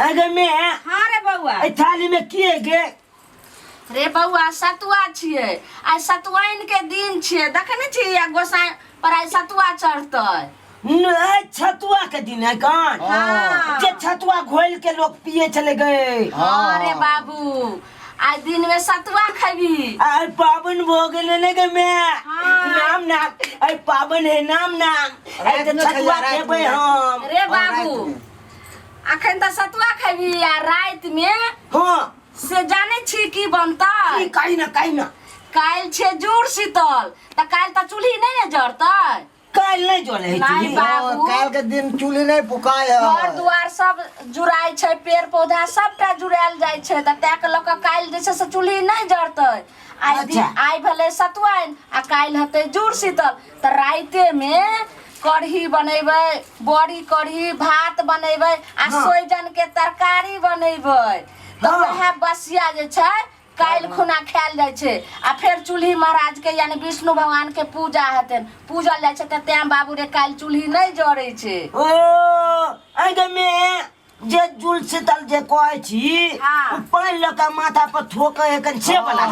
अगे मैं हाँ रे बउआ थाली में किए गे रे बउआ सतुआ छिए आज सतुआइन के दिन छिए देखने छिए गोसाई पर आज सतुआ चढ़तै छतुआ के दिन है कौन हाँ। जे छतुआ घोल के लोग पिए चले गए हाँ रे बाबू आज दिन में सतुआ खबी आई पावन भो गेले ने गे मैं हाँ। नाम नाम आई पावन है नाम आई तो छतुआ खेबै हम रे बाबू अखन तो सतुआ खबी आ रात में हां से जाने छी की बनता काई ना काल छे जुड़ शीतल त काल त चूल्ही नहीं ने जरतै काल नहीं जोले है नहीं बाबू काल के दिन चूल्ही नहीं फुकाय है घर दुआर सब जुड़ाई छै पेड़ पौधा सबटा जुड़ायल जाय छै त त्या के लोक काल जे छै से चूल्ही नहीं जरतै आई दिन आई भले सतुआइन आ काल हते जुड़ शीतल त राइते में कढ़ी बनेबै बड़ी कढ़ी भात बनेबै आ सोइजन के तरकारी बनेबै तो वह बसिया जे छै काल खुना खायल जाय छै आ फिर चूल्ही महाराज के यानी विष्णु भगवान के पूजा हेतन पूजल जाय छै त तें बाबू रे काल चूल्ही नहीं जरै छै ओ आगे में जे जुल शीतल जे कहै छी पानी लका माथा पर ठोक एकन छे वाला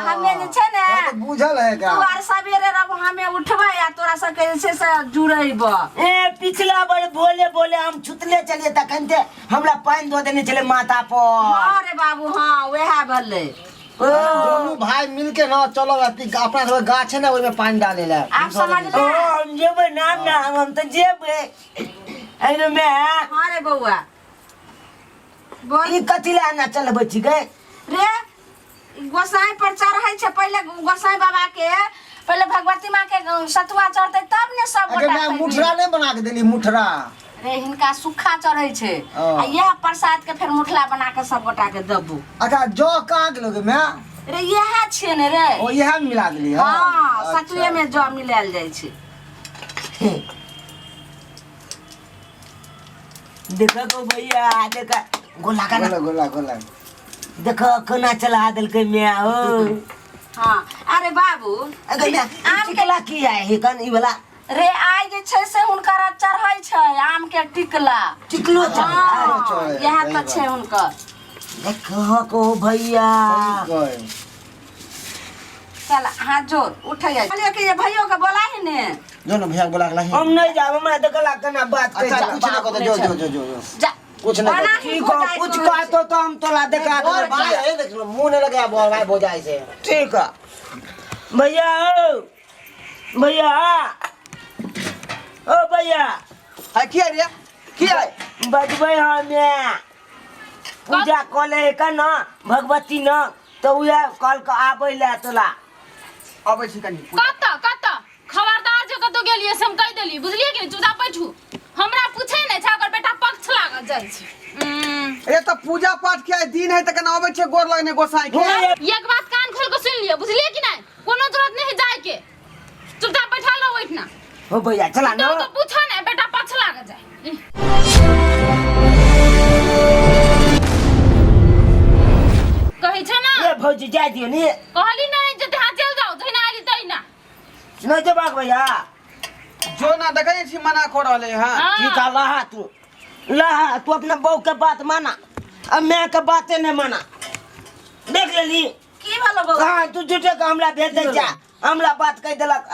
हमें जे छै ने तो बुझल है का तू आर सवेरे रब हमें उठबै आ तोरा सब के से जुड़ैब ए पिछला बार बोले हम छुतले चलिए तखनते हमरा पानी दो देने चले माथा पर हां रे बाबू हां वह भले दोनों भाई मिलके ना चलो अपना सब गाछ है ना ओइ में पानी डाले ला आप समझ ले हम जेबै नाम हम तो जेबै अरे मैं हां रे बउआ बोल ई कथि ला ना चलबै छी गे रे गोसाई पर चढ़ै छै पहले गोसाई बाबा के पहले भगवती मां के सतुआ चढ़तै तब ने सब अरे मैं मुठरा नहीं बना के देली मुठरा रे हिनका सूखा चढ़ै छै आ यह प्रसाद के फिर मुठला बना के सब गोटा के देबू अच्छा जो कहां गेलोगे मैं रे यह छै ने रे ओ यह मिला देली हां सतुए में जो मिलायल जाय छै देखो को भैया देखा गोला का गोला देखो कोना चला दल के मैं हो हां अरे बाबू अगर आम के ला की है कन ई वाला रे आइ जे छै से हुनकर चढ़ै छै आम के टिकला टिकलो चढ़ै यह त छै हुनकर देखो को भैया चल हाथ जोड़ उठै जा बोलिए कि ये भइयो के बोला ही ने जो ना भैया बोला ला हम नहीं जाब हमरा देखला कना बात कर अच्छा कुछ ना को जो जा कुछ ना ठीक हो कुछ कहतो तो हम तोला देखा दे भाई है देख लो मुंह नहीं लगा बोल भाई बोझाई से ठीक है भैया भैया ओ भैया है की है बजबै हमें पूजा कले कना भगवती न तो उया कल के आबै ले तोला अबै छी कनी कत खबरदार जे कतो गेलिए से हम कह देली बुझलिए कि चुदा बैठू हमरा पूछे नै छै ओकर बेटा पक्ष लागल जाय छै ए त पूजा पाठ के दिन है त कना अबै छै गोर लगने गोसाई के एक बात कान खोल के सुन लियो बुझलिए कि नै कोनो जरूरत नहीं जाय के चुदा बैठा लो बैठना हो भैया चला न तो पूछा नै बेटा पक्ष लागल जाय कहि छै ना ए भौजी जाय दियो नी कहली नै जे हां चल जाओ जहिना आली तहिना नहीं जबाक भैया जो ना देखै छी मना कर रहले हां ठीक है लहा तू अपना बहू के बात माना अब मैं के बातें नहीं माना देख लेली की भेलो बउआ हां तू झूठे का हमला भेज दे जा हमला बात कह देलक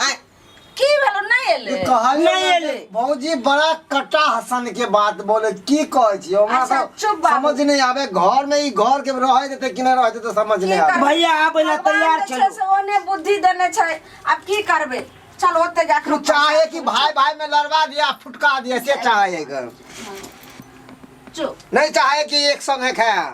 की भेलो नहीं एले नहीं एले भौजी बड़ा कटा हसन के बात बोले की कहै छी हमरा समझ नहीं आवे घर में ई घर के रहे देते कि नहीं रहते तो समझ नहीं आवे भैया आबे ला तैयार छै से ओने बुद्धि देने छै अब की करबे चल ओते जाके तू चाहे कि भाई भाई में लड़वा दिया फुटका दिया से चाहे नहीं चाहे कि एक संग है खाया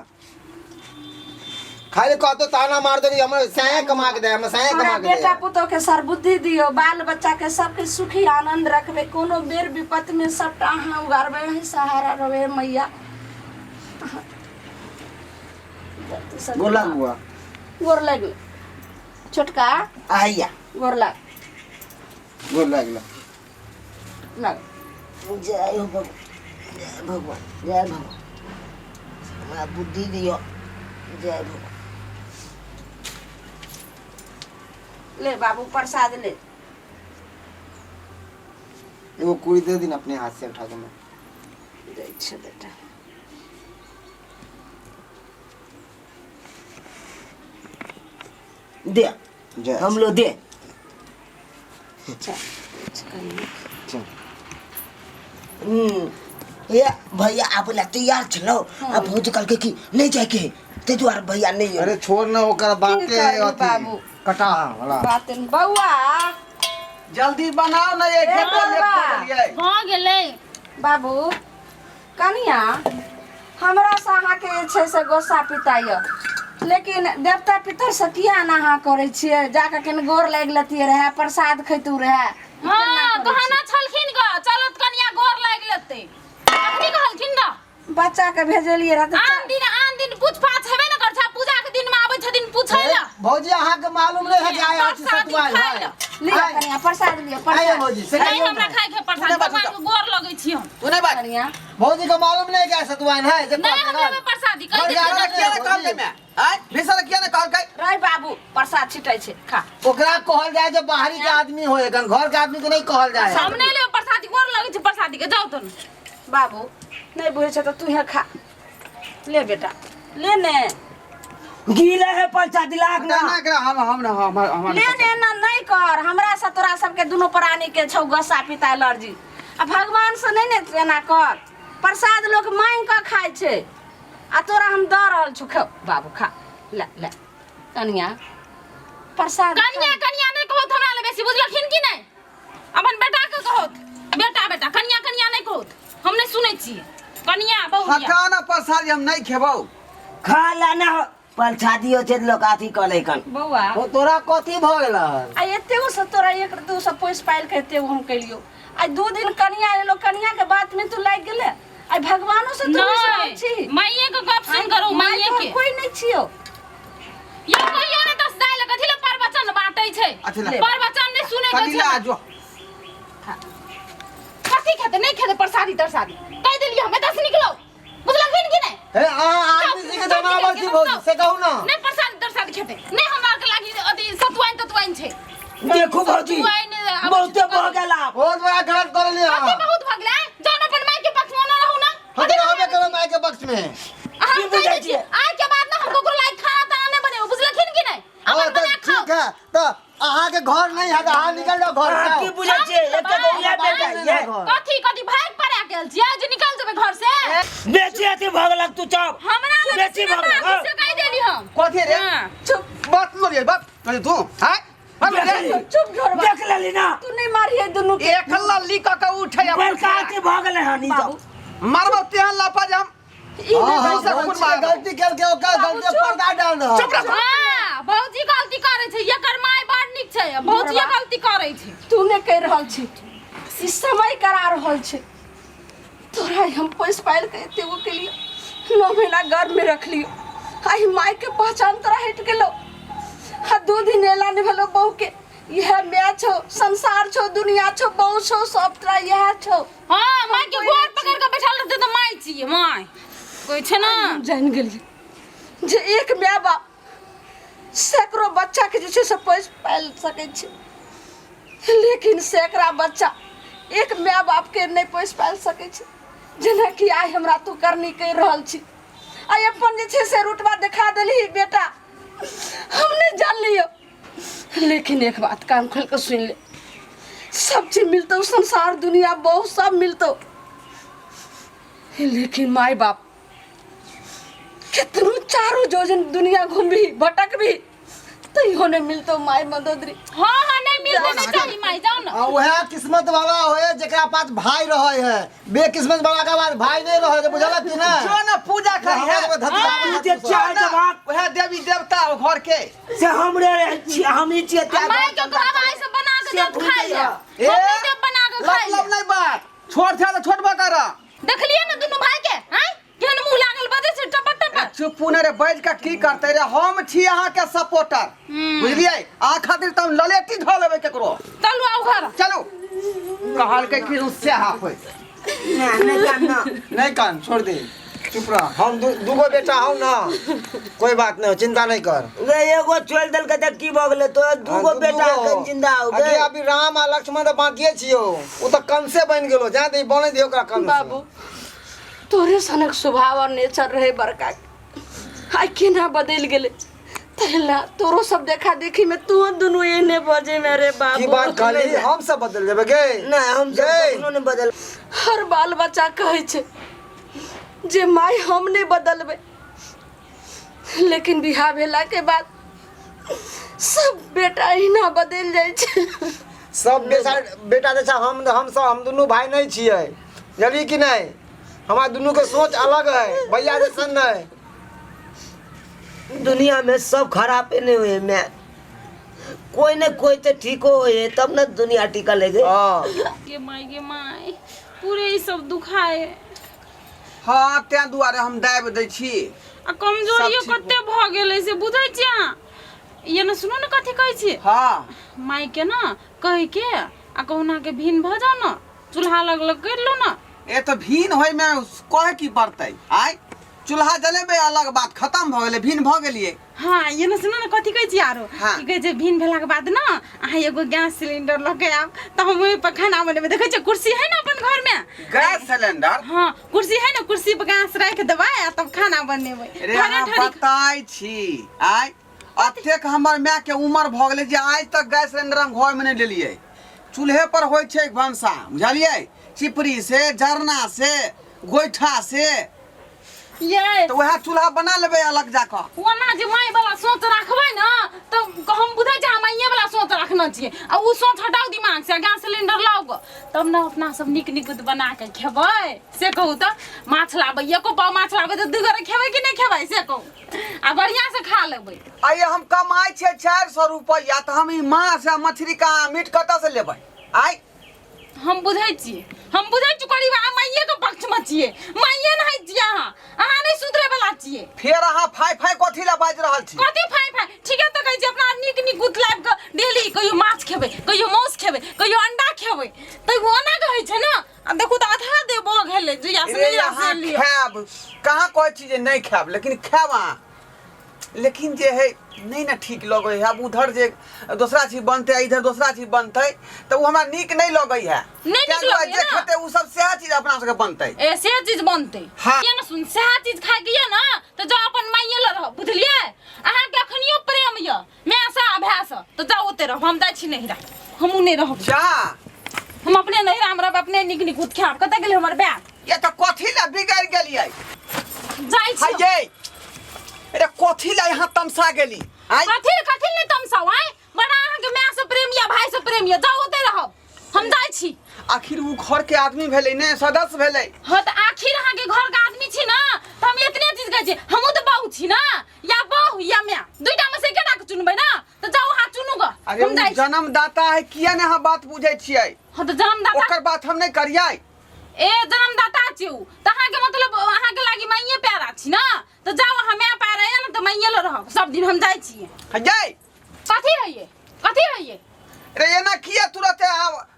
खाली कहतो ताना मार दे हम सहे कमा के दे हम सहे कमा के बेटा पुतो के सर बुद्धि दियो बाल बच्चा के सबके सुखी आनंद रखबे कोनो बेर विपत में सबटा अहाँ उगारबे ही सहारा रहे मैया गोला हुआ गोर लग छोटका आइया गोर लग लग जय हो भगवान जय भगवान हमरा बुद्धि दियो जय भगवान ले बाबू प्रसाद ले वो कुड़ी दे दिन अपने हाथ से उठा के मैं दे छे बेटा दे हम लोग दे ये भैया आप ला तैयार चलो अब भौजी कल के की नहीं जाए के ते द्वार भैया नहीं अरे छोड़ ना ओकर बातें करी अथी बाबू? कटा वाला बातें बउआ जल्दी बनाओ ना ये ए, बउआ। हो गेलै बाबू कनिया हमरा से अहाँ के छै से गोसा पिताय लेकिन देवता पितर से किया ना अहाँ करे छियै जाके कन गोर लाग लेतियै रहे प्रसाद खैतू रहे हाँ कहना छलखिन ग चलत कनिया गोर लाग लेते अखनी कहलखिन ना बच्चा के भेजलियै रहे आन दिन पूछ पाछ हेबे न कर छा पूजा के दिन में आबै छथिन पूछै ला भौजी अहाँ के मालूम नहीं है कि आया अथी प्रसादी सतुआल खाय है ला। लिया कनिया प्रसाद लिया आइए प्रसाद भौजी से नहीं कहियो हमरा ना। खाए के प्रसाद भगवान के गोर लगै छी हम तू नहीं बात कनिया भौजी को मालूम नहीं क्या सतुआल है जे नहीं हम लेबे प्रसादी कह दे अरे किया ना कहल के मैं आय भीसर किया ना कहल के रे बाबू प्रसाद छिटै छै खा ओकरा कहल जाए जो बाहरी के आदमी होए गन घर के आदमी के नहीं कहल जाए सामने ले प्रसादी गोर लगै छै प्रसादी के जाओ तो बाबू नहीं बुझे छ त तू हे खा ले बेटा ले ने गीला है पंचा दिलाक ना ना एकरा हम ले ने ना नहीं कर हमरा से तोरा सबके दुनो प्राणी के छौ गसा पिता एलर्जी आ भगवान से नहीं ने एना कर प्रसाद लोग मांग के खाय छै आ तोरा हम द रहल छु खा बाबू खा ले ले कनिया प्रसाद कनिया कनिया नहीं कहत हमरा ले बेसी बुझलखिन कि नहीं अपन बेटा के कहत बेटा बेटा कनिया कनिया नहीं कहत हम नहीं सुनै छी कनिया बहुरिया हकाना प्रसाद हम नहीं खेबौ खा लाना पंचादी होते लोग आथी कले कन बौआ वो तोरा कथी भ गेल आ एते से तोरा एक दू से पोस पाइल के एते हम कलियो आ 2 दिन कनिया एलो कनिया के बात में तू लाग गेले आ भगवानो से तू नहीं छी माइये के गप सुन करो माइये के कोई नहीं छियो या कहियो ने 10 दाई लगे थिले प्रवचन बाटै छै अच्छा ले। प्रवचन नहीं सुने के कनिया छै जो कथी खेते नहीं खेते प्रसादी तरसादी कह देलिए हमें 10 निकलो बुझलखिन कि नहीं हे आदमी जी के जनावर छी भौजी से कहू ना नहीं प्रसादी तरसादी खेते नहीं हमरा के लागी अथी सतुआइन ततुआइन छै देखो भौजी बहुते बह गेला बहुत बड़ा गलत कर लिया कथी बहुत भगले जान अपन माई के पक्ष में न रहू ना हम तो हमें करो माय के पक्ष में हम बुझै कह छियै? आज के बाद ना हमको कोई लाइक खाना ताना नहीं बने बुझलखिन कि नहीं और अपन तो बना खाओ ठीक है तो अहाँ के घर नहीं है तो अहाँ निकल जाओ घर हाँ, की से बुझै छियै एक गोलिया बेटा ये कथी कथी भाग पर आ गेल छी आज निकल जेबे घर से बेची अथी भगलक तू चुप हमरा ले बेची भगलक हाँ। से कह देली हम कथी रे हाँ। चुप बात मोरिए बात अरे तू हाय हम रे चुप घर देख लेली ना तू नहीं मारिए दोनों के एक लल्ली के उठे बड़का अथी भगले हनी बाबू मारबो तेहन लापा जम ई हाँ, नहीं हाँ, पैसा भौजी खून के मारो। गलती करके ओकर बाबू, गलती चुप। पर्दा डाल रहा चुप रह। हां भौजी गलती करे छै एकर माय बड़ नीक छै भौजी बरबा। गलती करे छै तू नहीं कह रहल छी ई समय करा रहल छै तोरा हम पोस पाइल के एते वो के लिए 9 महीना गर्भ में रख लियो आई माई के पहचान तोरा हट गेलो आ 2 दिन एला ने भेलो बहू के यह मैच छो संसार छो दुनिया छो बहू छो सब तोरा यह छो हां माय के गोर पकड़ के बैठल रहते तो माय छिए माय कोई छै ना जान गेलिए जे एक माय बाप सैकड़ों बच्चा के जे छै से पोस पाइल सकै छै लेकिन सैकड़ा बच्चा एक माय बाप के नहीं पोस पाइल सकै छै जेना कि आइ हमरा तू करनी कहि रहल छी आइ अपन जे छै से रुतबा दिखा देली बेटा हम नहीं जान लियो लेकिन एक बात कान खोल के सुन ले सब चीज मिलतो संसार दुनिया बहुत सब मिलतो लेकिन माई बाप कितनो चारों जोजन दुनिया घूमी भटक भी तो इहो नहीं मिलतो माई मददरी हां हां नहीं मिलते नहीं चाहिए माय जाओ ना और वह किस्मत वाला होए जेकरा पास भाई रहे है बेकिस्मत वाला के बाद भाई नहीं रहे बुझल कि ना जो ना पूजा करी है जे चाय जवाब वह देवी देवता हो घर के से हमरे हम ही छियै त्या माय के घर आई से बना के से दे खाई ले ए, हम नहीं दे बना के खाई ले मतलब नहीं बात छोड़ था तो छोड़बा कर देखलिए ना दोनों भाई के हैं केहन मुंह लागल बजे से टपट टपट चुप रे बैठ के की करते रे हम छी अहाँ के सपोर्टर बुझलिए आ खातिर तुम ललेटी ध लेबे केकरो चलू आओ घर चलो कहल के कि उससे हाफ होय नहीं करना नहीं कान छोड़ दे चुप रह हम दूगो बेटा हूं ना कोई बात नहीं चिंता नहीं कर गे एगो छोड़ देल के त की भ गेले तो दूगो बेटा कन जिंदा हो अरे गए अभी राम आ लक्ष्मण तो बाकिए छियो वो तो कन से बन गेलो जा दे बने दियो ओकरा कन बाबू तोरे सनक स्वभाव और नेचर रहे बड़का आई केना बदल गेले तेला तोरो सब देखा देखी में तू दोनों एने बजे मेरे बाबू की बात खाली हम सब बदल देबे गे नहीं हम सब दोनों ने बदल। हर बाल बच्चा कहे छे जे माई हम नहीं बदलबे, लेकिन बिहार भेला के बाद सब बेटा ही ना बदल जाए छे। सब बेटा जैसा हम दोनों भाई नहीं छिए, जल्दी कि नहीं हमारा दोनों के सोच अलग है, भैया जैसा नहीं। दुनिया में सब खराब नहीं हुए मैं, कोई न कोई तो ठीक हो तब न दुनिया टिका ले गए। गे माई पूरे ई सब दुखाए। हाँ त्या दुआरे हम दाबि दै छी। आ कमजोरियो सब ठीक कते भ गेलै से बुझै छियै। ये न सुनो न कथी कहै छी। हाँ माई के न कह के आ कहुना के भिन भ जाओ न, चूल्हा लग कर लो न। ए तो भीन होय में कहे की पड़तै, आय चूल्हा जलेबे अलग बात, खत्म भ गेलै, भीन भ गेलिए। हाँ ये न सुनो न कथी कहै छी आरो हाँ। की कहै छै भिन भेला के बाद न अहाँ एगो गैस सिलेंडर ल के आब त हम ओहि पर खाना बनेबे। देखै छै कुर्सी है न अपन घर में, गैस सिलेंडर। हाँ कुर्सी है न, कुर्सी पर गैस रख देबै आ तब खाना बनेबै। रे अहाँ बताइ छी, आय अतेक हमर माय के उम्र भ गेलै जे आज तक गैस सिलेंडर हम घर में नहीं लेलिए। चूल्हे पर होय छै भनसा, बुझलिए, चिपरी से, जरना से, गोइठा से, ये तो वह चूल्हा बना लेबे अलग जाकर। ओना जे माई वाला सोच रखबै न त हम बुझै छै माइये वाला सोच रखना चाहिए। आ उ सोच हटाओ दिमाग से, गैस सिलेंडर लाओ ग तब न अपना सब निक निक बना के खेबै। से कहू त माछ लाबै, एको पाव माछ लाबै त दुगरे खेबै कि नहीं खेबै से कहू, आ बढ़िया से खा लेबै। आइए हम कमाई छे 400 रुपया, तो हम ई माछ आ मछली का मीट कतऽ से लेबै? आय हम बुझै छियै, हम बुझै छी करीब अहाँ माइये के पक्ष में छियै। माइये नहीं छियै, अहाँ नहीं सुधरे वाला छियै। फिर अहाँ फाइ फाइ कथी ला बाजि रहल छी? कथी फाइ फाइ ठीके त कहै छी, अपना निक निक उतलाब के डेली कहियो माछ खेबै, कहियो मांस खेबै, कहियो अंडा खेबै, त ओना कहै छै न। आ देखू त आधा दे भ गेलै जइया से रे लिया से अहाँ लिया। खायब, कहाँ कहै छी जे नहीं खायब, लेकिन खायब अहाँ। लेकिन जे है नहीं ना ठीक लगे है। अब उधर जे दूसरा चीज बनते, इधर दूसरा चीज बनते, तो वो हमरा नीक नहीं लगे है। नहीं नीक लगे जे खेते उ सब सेहा चीज अपना सबके बनते। ए से चीज बनते। हाँ। ये न सुन सेहा चीज खाय के ये न त जा अपन माइये ल रह, बुझलिए। अहाँ के अखनियो प्रेम य मैं सा अभ्यास त जा ओते रह, हम जाइ छी नहीं रह, हमू नहीं रहब। जा हम अपने नहीं रह, हमरा अपने निक निक उत खाब। कत गेलै हमर बैग? ये तो कथी ला बिगड़ गेलियै? जाइ छी हाय अरे कथी ला यहाँ तमसा गेली? आय कथी ले तमसाव? आय बड़ा अहाँ के माय से प्रेम या भाई से प्रेम या, जाओ ओते रहब, हम जाइ छी। आखिर वो घर के आदमी भेलै ने, सदस्य भेलै। हाँ त आखिर अहाँ के घर के आदमी छी न, त हम इतने चीज कहै छी। हमहू त बहू छी न, या बहू या माय, दुइटा में से केटा के चुनबै न, त जाओ अहाँ चुनू ग। अरे हम वो जाइ छी। जन्मदाता है, किया ने अहाँ बात बुझै छियै? हाँ त जन्मदाता ओकर बात हम नहीं करियै। ए जन्मदाता छी उ, त अहाँ के मतलब अहाँ के लागि माइये प्यारा छी न, त जाओ अहाँ माय प्यारा है न त माइये ल रहब सब दिन। हम जाइ छी। हाय कथी है ये, कथी है ये? रे एना किया तुरंत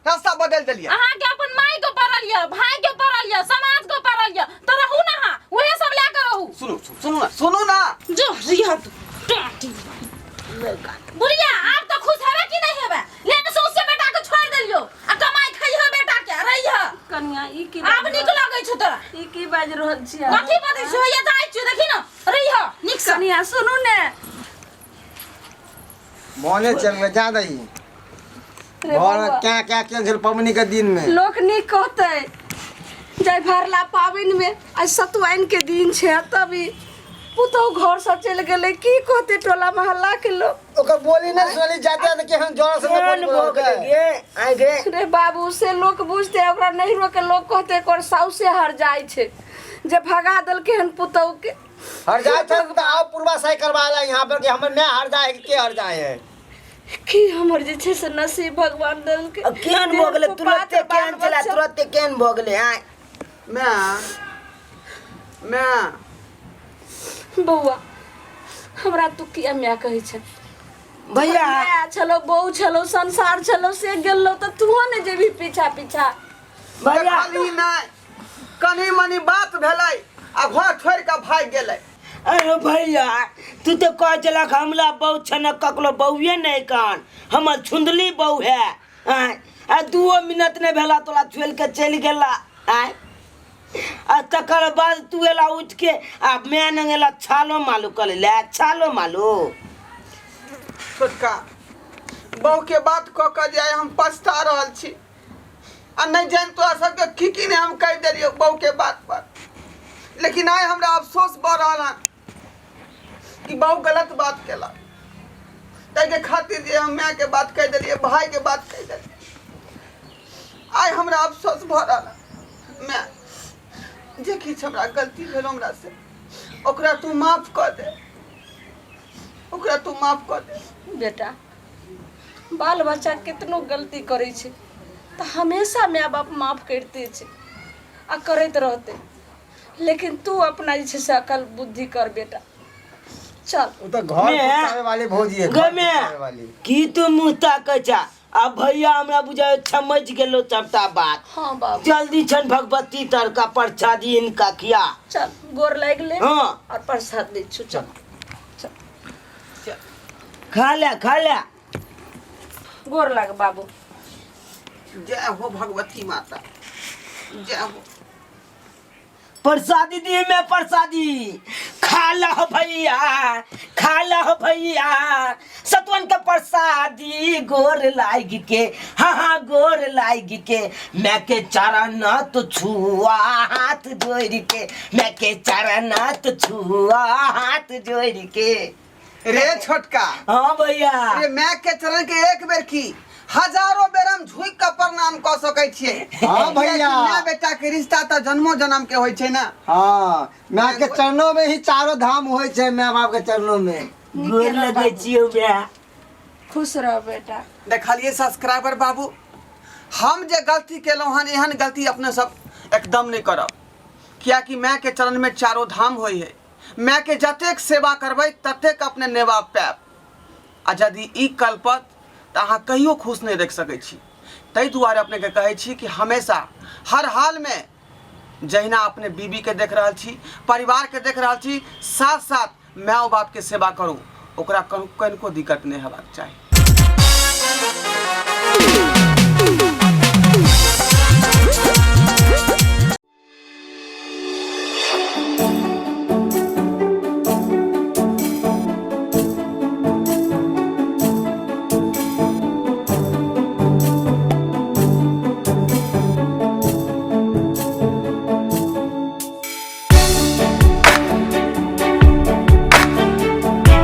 रास्ता बदल देलियै? अहाँ के अपन माई के पड़ल या, भाई के पड़ल या, समाज के पड़ल या, त रहू न अहाँ ओहे सब ले के रहू। सुनू ना जो रिया तू टाटी बुढ़िया, आप तो खुश हेबे कि नहीं हेबे? लेने से उससे बेटा के छोड़ देलियो आ कमाई खइह बेटा के रहिह। कन्या ई की आब निक लगै छ तोरा? ई की बाज रहल छी? कथी बाजै छ? या जाइ छ देखि न, रहिह निक से। कन्या सुनू ने, मोने चल में जा दही रे और बउआ, क्या कैंसिल पवनी के दिन में लोक नीक कहते जय भरला पाबन में आज सतुआइन के दिन छे, तभी पुतौ घर से चल गेले, की कहते टोला मोहल्ला के लोग। ओकर बोली न सुनली जाते त के हम जोर से केहन बोल भऽ गेलै गे? आइ गे रे बाबू से लोग बुझते, ओकरा नहीं रोके लोग कहते कर साउ से हर जाय छे, जे भगा दल के हन पुतौ के। हर जाए थे तो आओ पूर्वा साई करवाला यहाँ पर कि हमर में हर जाए के हर जाए है। की हमर जे छे से नसीब भगवान दल के। अब केहन भऽ गेलै? तुरते केहन चला, तुरते केहन भऽ गेलै? आइ मैं बउआ हमरा तू किया मैं कहै छ? भैया माया छलो, बहू छलो, संसार छलो, से गेलो त तू ने जेबी पीछा पीछा। भैया खाली नहीं कनी मनी बात भेलै आ घर छोड़ के भाग गेलै। अरे भैया तू तो कह चलक हमला बहू छन, ककलो बहुए नहीं कान, हमर छुंदली बहू है। आ 2 मिनट नहीं भेला तोला छोड़ के चल गेला। आय आ तकर बाद तू एला उठ के आ मैं नंगेला छालो मालू कर ले, छालो मालू। छोटका बहू के बात कऽ के जे हम पछता रहल छी आ नहीं जान तोरा सबके की ने हम कह देलियो बहू के बात पर, लेकिन आइ हमरा अफसोस बढ़ रहा कि बहू गलत बात केला ताके खातिर जे हम माय के बात कह देलिए, भाई के बात कह देलिए। आइ हमरा अफसोस भऽ रहा मैं जे किछु हमरा गलती भेल हमरा से ओकरा तू माफ कर दे, ओकरा तू माफ कर दे। बेटा बाल बच्चा कितनो गलती करे छे तो हमेशा माँ बाप माफ करते छे आ करते रहते, लेकिन तू अपना जे छे से अकल बुद्धि कर बेटा। चल वो तो घर मैं- पहुंचावे वाली भौजी है, घर गमे पहुंचावे वाली। की तू मुँह ताकै छा? अब भैया हमरा बुझाय समझ गेलो सबटा बात। हाँ बाबू जल्दी छन भगवती तर का प्रसादी इनका किया। चल गोर लाग ले हाँ। और प्रसाद दे छु। चल खा ले गोर लाग बाबू। जय हो भगवती माता, जय हो। प्रसादी दी मैं प्रसादी खा लो भैया सतवन के प्रसादी गोर लाग के हाँ गोर लाग के मैं के चरण तो छुआ हाथ जोड़ के, मैं के चरण तो छुआ हाथ जोड़ के। रे छोटका हाँ भैया रे मैं के चरण के एक बेर की हजारों बेर हम झुक के प्रणाम क सकै छियै। हाँ भैया। माय बेटा के रिश्ता तो जन्मो जन्म के होय छै ना। हाँ माँ के चरणों में ही चारों धाम होय छै, माँ बाप के चरणों में। गोर लगे छियो मैं। खुश रह बेटा। देखलिए सब्सक्राइबर बाबू, हम जे गलती केलहुँ हन एहन गलती अपने सब एकदम नहीं करब, कियाकि माय के चरण में चारों धाम होय है। माय के जतेक सेवा करबै ततेक अपने नेवा पायब, आ यदि ई कल्पत तो अहाँ कहियो खुश नहीं देख सकै छी। ताहि दुआरे अपने के कहै छी कि हमेशा हर हाल में जहिना अपने बीबी के देख रहल छी, परिवार के देख रहल छी, साथ साथ माय बाप के सेवा करू, ओकरा कनिको दिक्कत नहीं हेबाक चाही।